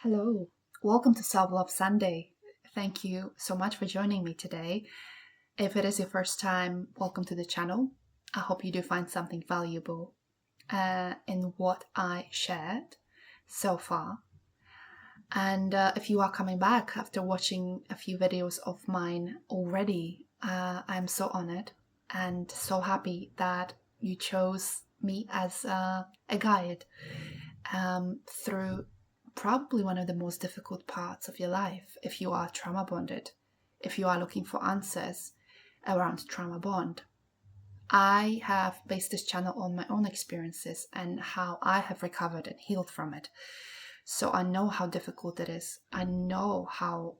Hello, welcome to Self Love Sunday. Thank you so much for joining me today. If it is your first time, welcome to the channel. I hope you do find something valuable in what I shared so far. And if you are coming back after watching a few videos of mine already, I'm so honored and so happy that you chose me as a guide through probably one of the most difficult parts of your life if you are trauma bonded, if you are looking for answers around trauma bond. I have based this channel on my own experiences and how I have recovered and healed from it. So I know how difficult it is. I know how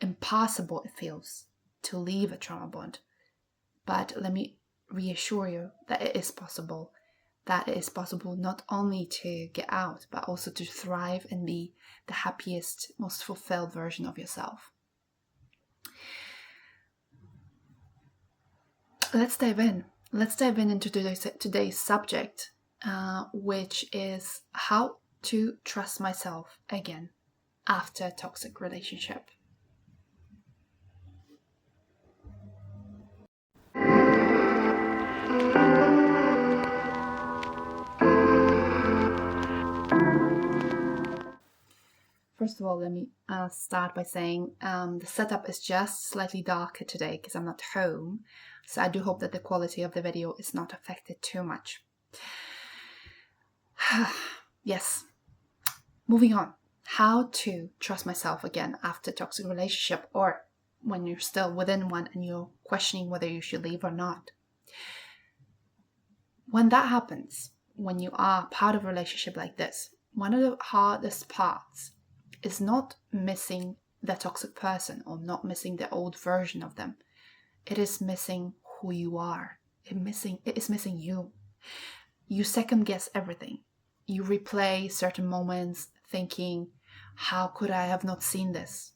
impossible it feels to leave a trauma bond. But let me reassure you that it is possible. That it is possible not only to get out, but also to thrive and be the happiest, most fulfilled version of yourself. Let's dive in. Let's dive in into today's subject, which is how to trust myself again after a toxic relationship. First of all, let me start by saying the setup is just slightly darker today because I'm not home. So I do hope that the quality of the video is not affected too much. Yes. Moving on. How to trust myself again after a toxic relationship, or when you're still within one and you're questioning whether you should leave or not. When that happens, when you are part of a relationship like this, one of the hardest parts is not missing the toxic person or not missing the old version of them. It is missing who you are. It is missing you. You second guess everything. You replay certain moments thinking, how could I have not seen this?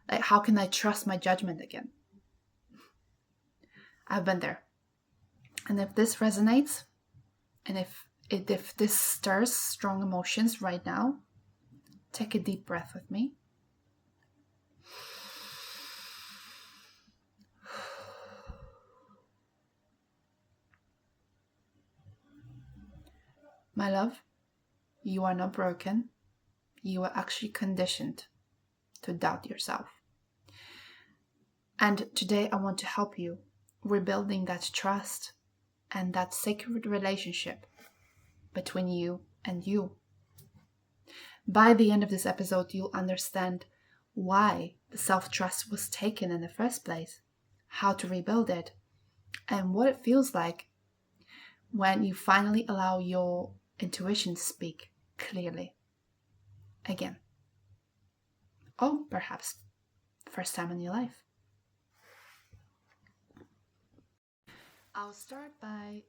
Like, how can I trust my judgment again? I've been there. And if this resonates, and if this stirs strong emotions right now, take a deep breath with me. My love, you are not broken. You are actually conditioned to doubt yourself. And today I want to help you rebuilding that trust and that sacred relationship between you and you. By the end of this episode, you'll understand why the self-trust was taken in the first place, how to rebuild it, and what it feels like when you finally allow your intuition to speak clearly again. Or perhaps first time in your life. I'll start by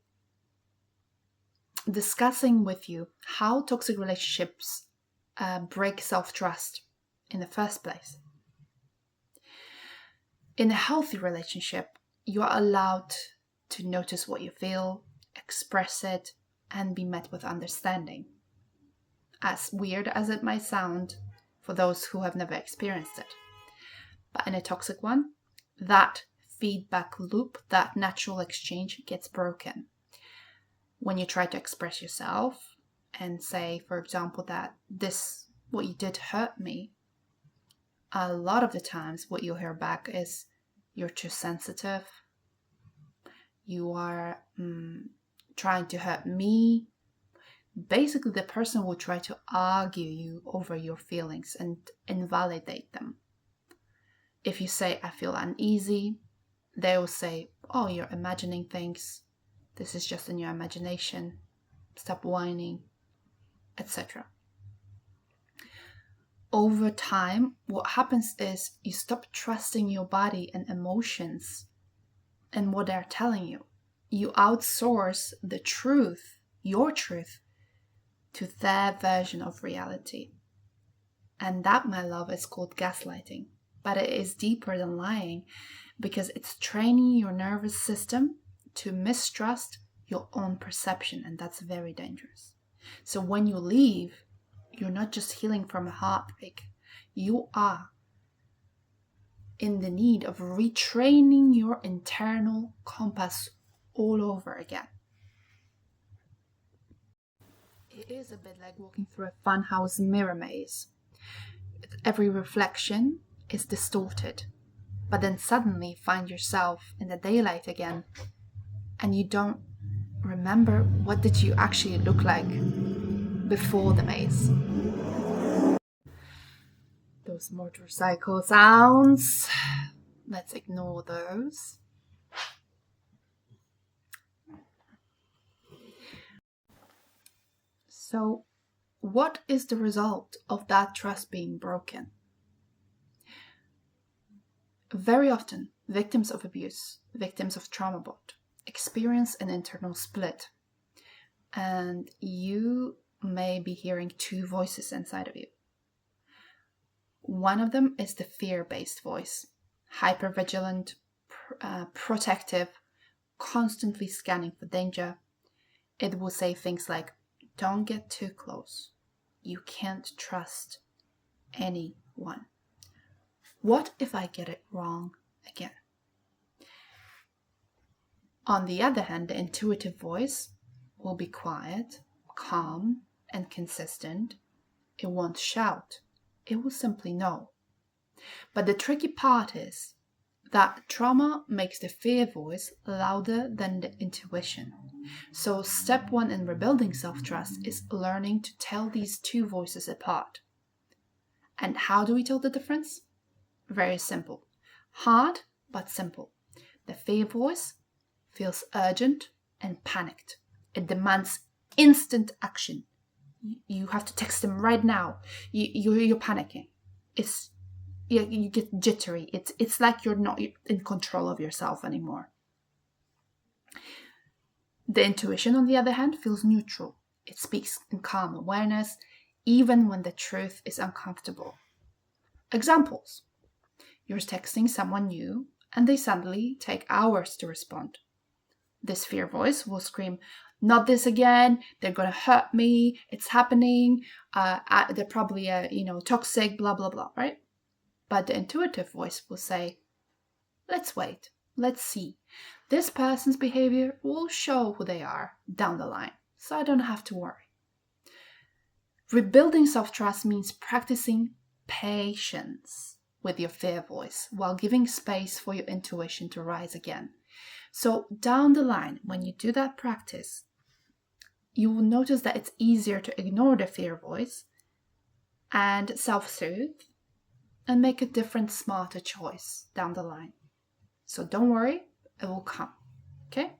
discussing with you how toxic relationships break self-trust in the first place. In a healthy relationship, you are allowed to notice what you feel, express it, and be met with understanding. As weird as it might sound for those who have never experienced it. But in a toxic one, that feedback loop, that natural exchange gets broken. When you try to express yourself and say, for example, that what you did hurt me, a lot of the times what you'll hear back is, you're too sensitive, you are trying to hurt me. Basically, the person will try to argue you over your feelings and invalidate them. If you say, I feel uneasy, they will say, oh, you're imagining things. This is just in your imagination. Stop whining, etc. Over time, what happens is you stop trusting your body and emotions and what they're telling you. You outsource the truth, your truth, to their version of reality. And that, my love, is called gaslighting. But it is deeper than lying because it's training your nervous system to mistrust your own perception, and that's very dangerous. So when you leave, You're not just healing from a heartbreak. You are in the need of retraining your internal compass all over again. It is a bit like walking through a funhouse mirror maze. Every reflection is distorted, but then suddenly find yourself in the daylight again, and you don't remember what did you actually look like before the maze. Those motorcycle sounds, let's ignore those. So, what is the result of that trust being broken? Very often, victims of abuse, victims of trauma bond, experience an internal split. And you may be hearing two voices inside of you. One of them is the fear-based voice, hypervigilant, protective, constantly scanning for danger. It will say things like, don't get too close. You can't trust anyone. What if I get it wrong again? On the other hand, the intuitive voice will be quiet, calm, and consistent. It won't shout. It will simply know. But the tricky part is that trauma makes the fear voice louder than the intuition. So step one in rebuilding self-trust is learning to tell these two voices apart. And how do we tell the difference? Very simple. Hard, but simple. The fear voice feels urgent and panicked. It demands instant action. You have to text them right now. You're panicking. You get jittery. It's like you're not in control of yourself anymore. The intuition, on the other hand, feels neutral. It speaks in calm awareness, even when the truth is uncomfortable. Examples. You're texting someone new, and they suddenly take hours to respond. This fear voice will scream, not this again, they're going to hurt me, it's happening, they're probably toxic, blah, blah, blah, right? But the intuitive voice will say, let's wait, let's see. This person's behavior will show who they are down the line, so I don't have to worry. Rebuilding self-trust means practicing patience with your fear voice while giving space for your intuition to rise again. So down the line, when you do that practice, you will notice that it's easier to ignore the fear voice and self-soothe and make a different, smarter choice down the line. So don't worry, it will come, okay?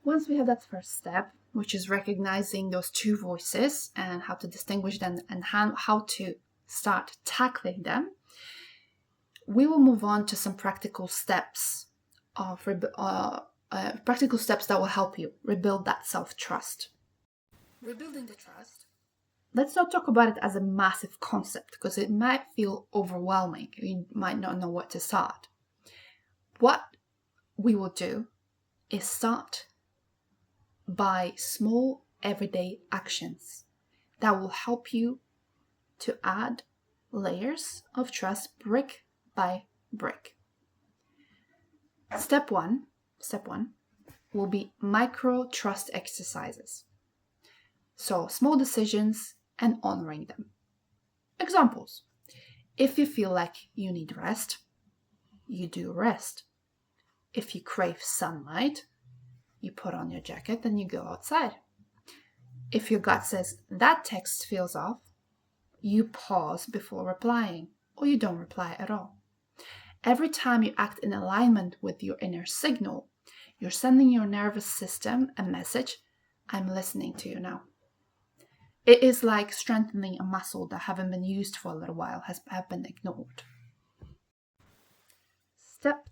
Once we have that first step, which is recognizing those two voices and how to distinguish them and how to start tackling them, we will move on to some practical steps that will help you rebuild that self-trust. Rebuilding the trust. Let's not talk about it as a massive concept because it might feel overwhelming. You might not know where to start. What we will do is start by small everyday actions that will help you to add layers of trust brick by brick. Step one will be micro trust exercises. So small decisions and honoring them. Examples. If you feel like you need rest, you do rest. If you crave sunlight, you put on your jacket and you go outside. If your gut says that text feels off, you pause before replying, or you don't reply at all. Every time you act in alignment with your inner signal, you're sending your nervous system a message, I'm listening to you now. It is like strengthening a muscle that haven't been used for a little while, have been ignored. Step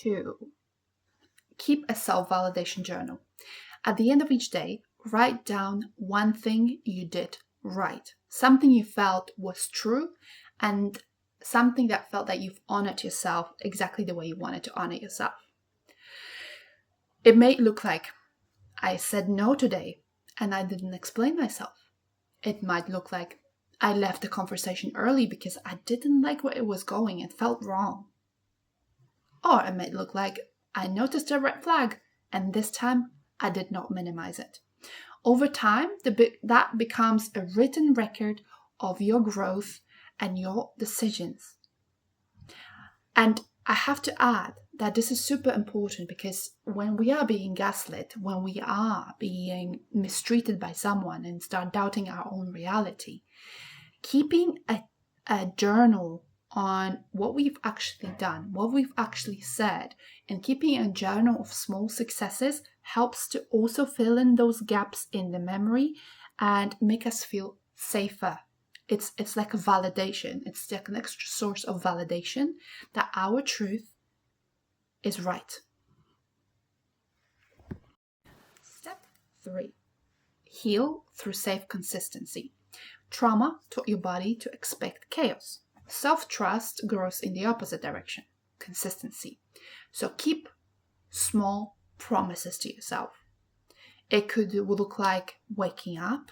2. Keep a self-validation journal. At the end of each day, write down one thing you did right, something you felt was true, and something that felt that you've honored yourself exactly the way you wanted to honor yourself. It may look like, I said no today and I didn't explain myself. It might look like I left the conversation early because I didn't like where it was going. It felt wrong. Or it might look like I noticed a red flag, and this time I did not minimize it. Over time, that becomes a written record of your growth and your decisions. And I have to add that this is super important, because when we are being gaslit, when we are being mistreated by someone and start doubting our own reality, keeping a journal on what we've actually done, what we've actually said, and keeping a journal of small successes helps to also fill in those gaps in the memory and make us feel safer. It's like a validation. It's like an extra source of validation that our truth is right. Step 3. Heal through safe consistency. Trauma taught your body to expect chaos. Self-trust grows in the opposite direction, consistency. So keep small promises to yourself. It could look like waking up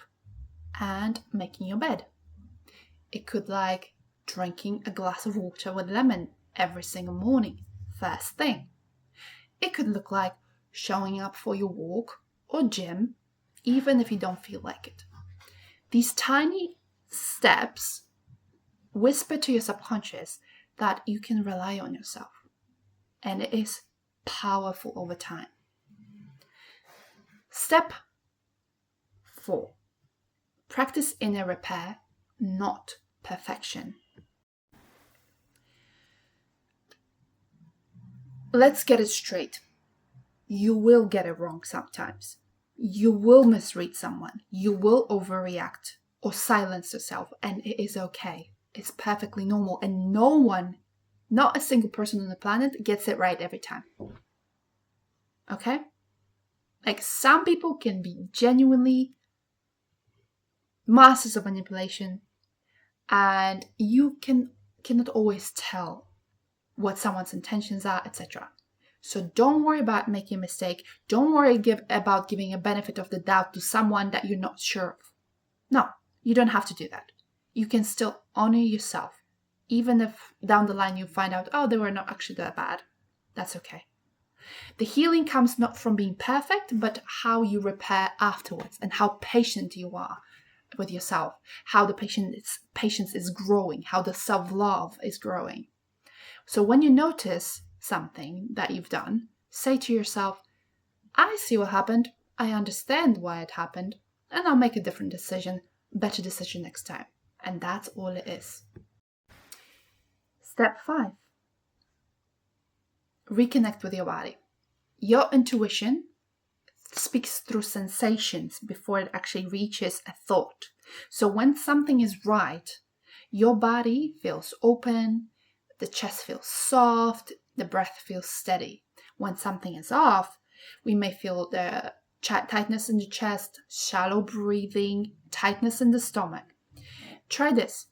and making your bed. It could like drinking a glass of water with lemon every single morning, first thing. It could look like showing up for your walk or gym, even if you don't feel like it. These tiny steps whisper to your subconscious that you can rely on yourself, and it is powerful over time. Step 4. Practice inner repair, not perfection. Let's get it straight. You will get it wrong sometimes. You will misread someone. You will overreact or silence yourself, and it is okay. It's perfectly normal, and no one, not a single person on the planet, gets it right every time. Okay? Like, some people can be genuinely masters of manipulation, and you cannot always tell what someone's intentions are, etc. So don't worry about making a mistake. Don't worry about giving a benefit of the doubt to someone that you're not sure of. No, you don't have to do that. You can still honor yourself, even if down the line you find out, oh, they were not actually that bad. That's okay. The healing comes not from being perfect, but how you repair afterwards, and how patient you are with yourself, how the patience is growing, how the self-love is growing. So when you notice something that you've done, say to yourself, I see what happened, I understand why it happened, and I'll make a different decision, better decision next time. And that's all it is. Step 5. Reconnect with your body. Your intuition speaks through sensations before it actually reaches a thought. So when something is right, your body feels open, the chest feels soft, the breath feels steady. When something is off, we may feel the tightness in the chest, shallow breathing, tightness in the stomach. Try this.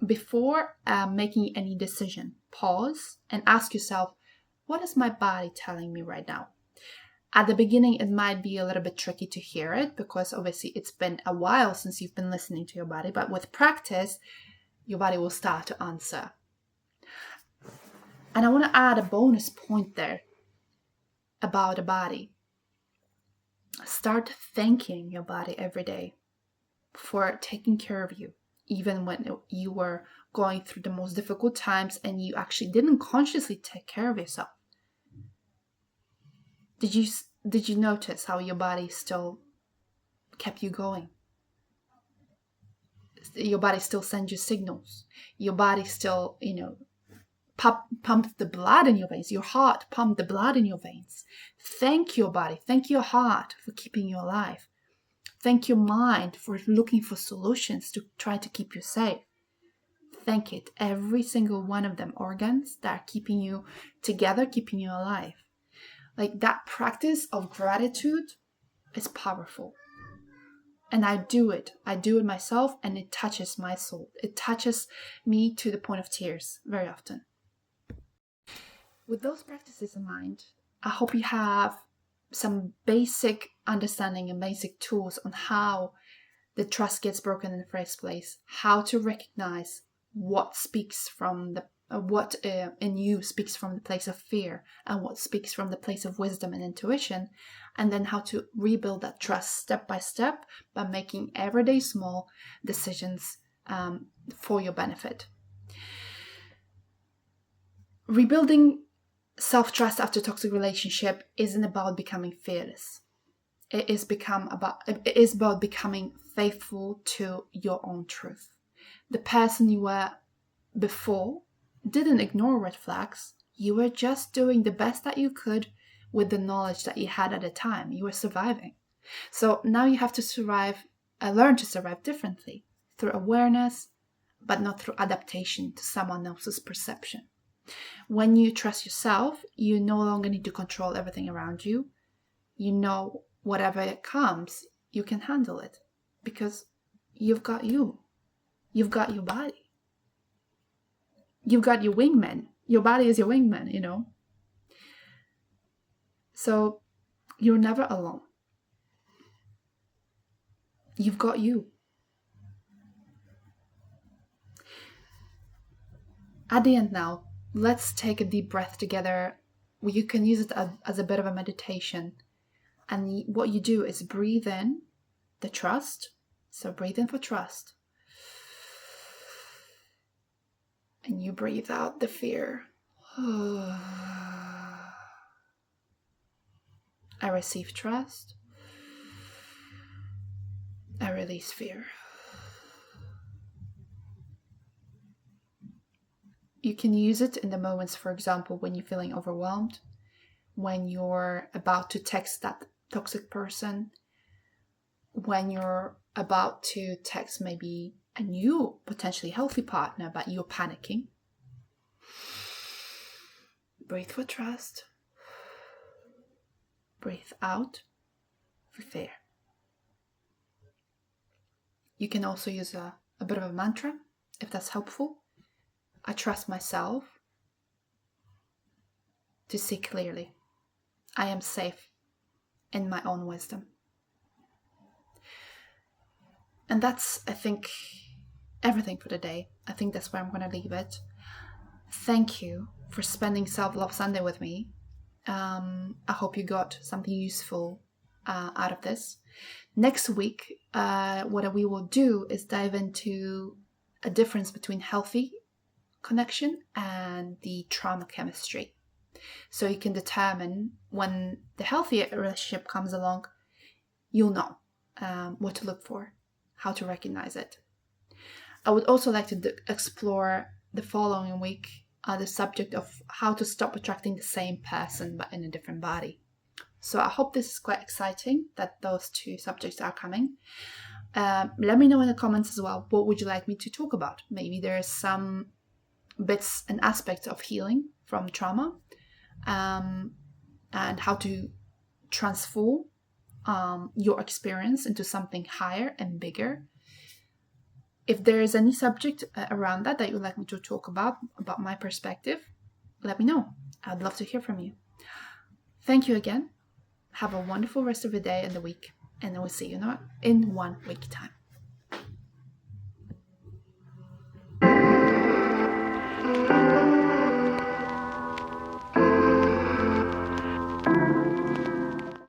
Before making any decision, pause and ask yourself, what is my body telling me right now? At the beginning, it might be a little bit tricky to hear it, because obviously it's been a while since you've been listening to your body, but with practice, your body will start to answer. And I want to add a bonus point there about the body. Start thanking your body every day for taking care of you, even when you were going through the most difficult times and you actually didn't consciously take care of yourself. Did you notice how your body still kept you going? Your body still sends you signals. Your body still, pumped the blood in your veins. Your heart pumped the blood in your veins. Thank your body. Thank your heart for keeping you alive. Thank your mind for looking for solutions to try to keep you safe. Thank it. Every single one of them organs that are keeping you together, keeping you alive. Like, that practice of gratitude is powerful. And I do it myself, and it touches my soul. It touches me to the point of tears very often. With those practices in mind, I hope you have some basic understanding and basic tools on how the trust gets broken in the first place, how to recognize what speaks from the what in you speaks from the place of fear and what speaks from the place of wisdom and intuition, and then how to rebuild that trust step by step by making everyday small decisions for your benefit. Rebuilding self-trust after toxic relationship isn't about becoming fearless. It is about becoming faithful to your own truth. The person you were before didn't ignore red flags. You were just doing the best that you could with the knowledge that you had at the time. You were surviving. So now you have to learn to survive differently through awareness, but not through adaptation to someone else's perception. When you trust yourself, you no longer need to control everything around you. You know whatever it comes, you can handle it because you've got you. You've got your body. You've got your wingman. Your body is your wingman, you know. So you're never alone. You've got you. At the end now, let's take a deep breath together. You can use it as a bit of a meditation. And what you do is breathe in the trust. So breathe in for trust. And you breathe out the fear. I receive trust. I release fear. You can use it in the moments, for example, when you're feeling overwhelmed, when you're about to text that toxic person, when you're about to text maybe a new, potentially healthy partner, but you're panicking. Breathe for trust. Breathe out for fear. You can also use a bit of a mantra, if that's helpful. I trust myself to see clearly. I am safe in my own wisdom. And that's, I think, everything for today. I think that's where I'm going to leave it. Thank you for spending Self-Love Sunday with me. I hope you got something useful out of this. Next week, what we will do is dive into a difference between healthy connection and the trauma chemistry. So you can determine when the healthy relationship comes along, you'll know what to look for, how to recognize it. I would also like to explore the following week the subject of how to stop attracting the same person but in a different body. So I hope this is quite exciting that those two subjects are coming. Let me know in the comments as well, what would you like me to talk about? Maybe there's some bits and aspects of healing from trauma and how to transform your experience into something higher and bigger. If there is any subject around that you'd like me to talk about my perspective, let me know. I'd love to hear from you. Thank you again. Have a wonderful rest of the day and the week, and I will see you in 1 week time.